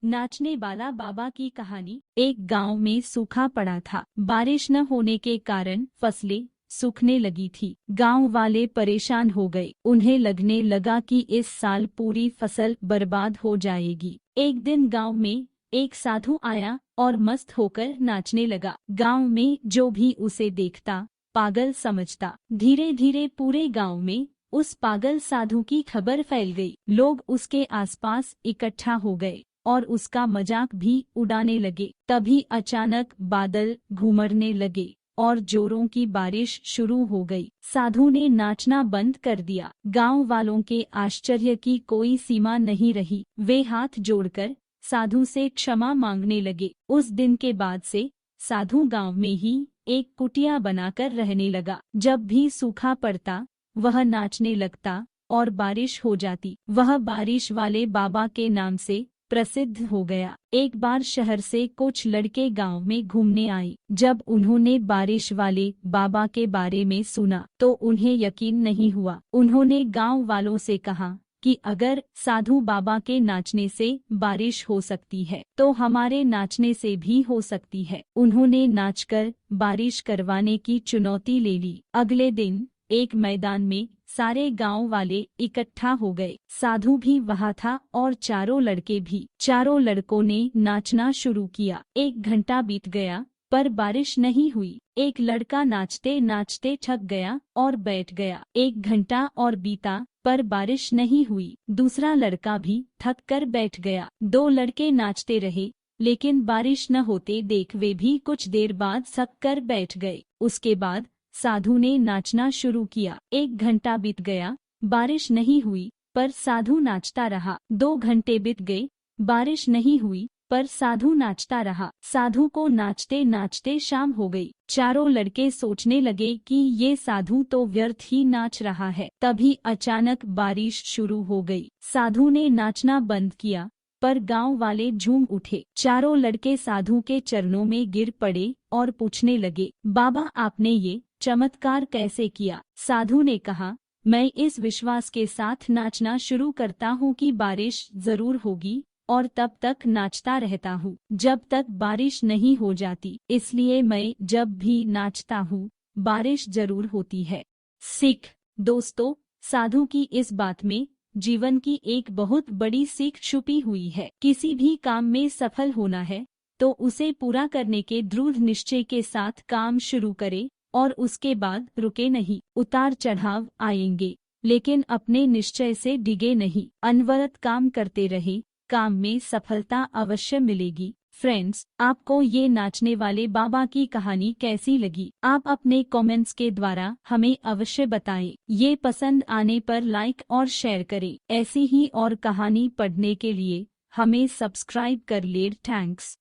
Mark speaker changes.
Speaker 1: नाचने वाला बाबा की कहानी। एक गांव में सूखा पड़ा था। बारिश न होने के कारण फसलें सूखने लगी थी। गांव वाले परेशान हो गए। उन्हें लगने लगा कि इस साल पूरी फसल बर्बाद हो जाएगी। एक दिन गांव में एक साधु आया और मस्त होकर नाचने लगा। गांव में जो भी उसे देखता पागल समझता। धीरे धीरे पूरे गांव में उस पागल साधु की खबर फैल गई। लोग उसके आसपास इकट्ठा हो गए और उसका मजाक भी उड़ाने लगे। तभी अचानक बादल घुमरने लगे और जोरों की बारिश शुरू हो गई। साधु ने नाचना बंद कर दिया। गांव वालों के आश्चर्य की कोई सीमा नहीं रही। वे हाथ जोड़कर साधु से क्षमा मांगने लगे। उस दिन के बाद से साधु गांव में ही एक कुटिया बनाकर रहने लगा। जब भी सूखा पड़ता वह नाचने लगता और बारिश हो जाती। वह बारिश वाले बाबा के नाम से प्रसिद्ध हो गया। एक बार शहर से कुछ लड़के गांव में घूमने आए। जब उन्होंने बारिश वाले बाबा के बारे में सुना तो उन्हें यकीन नहीं हुआ। उन्होंने गांव वालों से कहा कि अगर साधु बाबा के नाचने से बारिश हो सकती है तो हमारे नाचने से भी हो सकती है। उन्होंने नाचकर बारिश करवाने की चुनौती ले ली। अगले दिन एक मैदान में सारे गांव वाले इकट्ठा हो गए। साधु भी वहां था और चारों लड़के भी। चारों लड़कों ने नाचना शुरू किया। 1 घंटा बीत गया पर बारिश नहीं हुई। एक लड़का नाचते नाचते थक गया और बैठ गया। 1 घंटा और बीता पर बारिश नहीं हुई। दूसरा लड़का भी थक कर बैठ गया। 2 लड़के नाचते रहे लेकिन बारिश न होते देख वे भी कुछ देर बाद थक कर बैठ गए। उसके बाद साधु ने नाचना शुरू किया। 1 घंटा बीत गया, बारिश नहीं हुई पर साधु नाचता रहा। 2 घंटे बीत गए, बारिश नहीं हुई पर साधु नाचता रहा। साधु को नाचते नाचते शाम हो गई। चारों लड़के सोचने लगे कि ये साधु तो व्यर्थ ही नाच रहा है। तभी अचानक बारिश शुरू हो गई। साधु ने नाचना बंद किया पर गांव वाले झूम उठे। चारों लड़के साधु के चरणों में गिर पड़े और पूछने लगे, बाबा आपने ये चमत्कार कैसे किया? साधु ने कहा, मैं इस विश्वास के साथ नाचना शुरू करता हूँ कि बारिश जरूर होगी और तब तक नाचता रहता हूँ जब तक बारिश नहीं हो जाती। इसलिए मैं जब भी नाचता हूँ बारिश जरूर होती है। सीख। दोस्तों, साधु की इस बात में जीवन की एक बहुत बड़ी सीख छुपी हुई है। किसी भी काम में सफल होना है तो उसे पूरा करने के दृढ़ निश्चय के साथ काम शुरू करे और उसके बाद रुके नहीं। उतार चढ़ाव आएंगे लेकिन अपने निश्चय से डिगे नहीं। अनवरत काम करते रहे, काम में सफलता अवश्य मिलेगी। फ्रेंड्स, आपको ये नाचने वाले बाबा की कहानी कैसी लगी? आप अपने कमेंट्स के द्वारा हमें अवश्य बताएं। ये पसंद आने पर लाइक और शेयर करें। ऐसी ही और कहानी पढ़ने के लिए हमें सब्सक्राइब कर ले। थैंक्स।